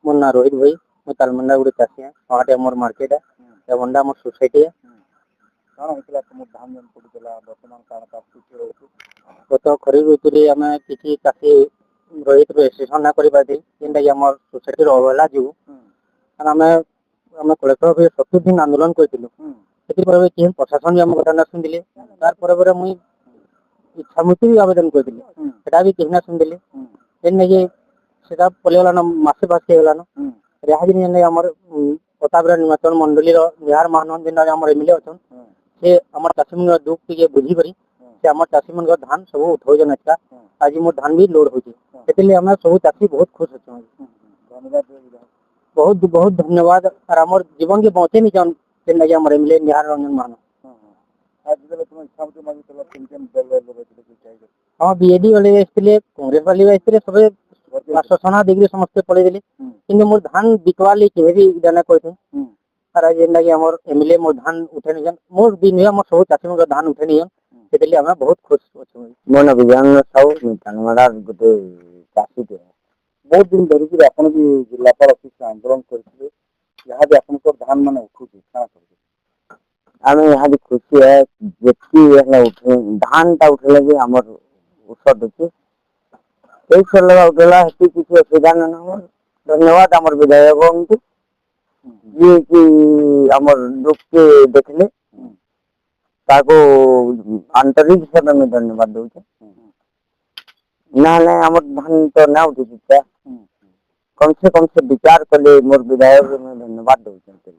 मोर ना रोहित भाई मैं तालमंडा गुड़े चासी है वहाँ मोर मार्केट है वंडा मोर सोसाइटी है गत खरीफ ऋतु आम किसी चाषी रोहित रेजिस्ट्रेशन ना करेंटा सोसाइटी अवहेला जो आम आम कलेक्टर ऑफिस 70 दिन आंदोलन करें प्रशासन भी आम कथा ना शुणिले तार मुई इच्छामृत्यु भी आवेदन करी भी कहीं ना शुणिले सेटा पलैगलान मसे पास गलान यहाँ प्रतापगढ़ निर्वाचन मंडली निहार महानंद जेन आम एमएलए अच्छा से आम चाषी मन दुख टे बुझी से आम चाषी मन धान सब उठौन अच्छा आज मोर धान भी लोड होती आम सब चाषी बहुत खुश अच्छा बहुत बहुत धन्यवाद और आम जीवन के बचे नहीं चाहन जेन आम एमएलए निहार रंजन महानंद हाँ बीजेडी वाले कांग्रेस वाले सब आश्वासना देकर समस्ते पड़े कि मोर धान बिकवा ली भी जाना कहते और जेन एमएलए मोर धान उठे नहीं मोर दिन मोर सब चाषी धान उठे नहीं से आम बहुत खुश अच्छे मोर ना विजयानंद साहू तालमड़ा गोटे चाषी बहुत दिन धरिक आप जिलापाल ऑफिस आंदोलन करते यहाँ भी आप धान मान उठू आम यहाँ भी खुशी है जी धान टा उठे भी आम ऊसर अच्छे उठेला किसी असुविधा ना धन्यवाद आम विधायक जी कि आम दुख के देखले आंतरिक हिसाब में धन्यवाद दूचे ना आम धान तो ना उठी कम से विचार कले मोर विधायक में धन्यवाद दूचे।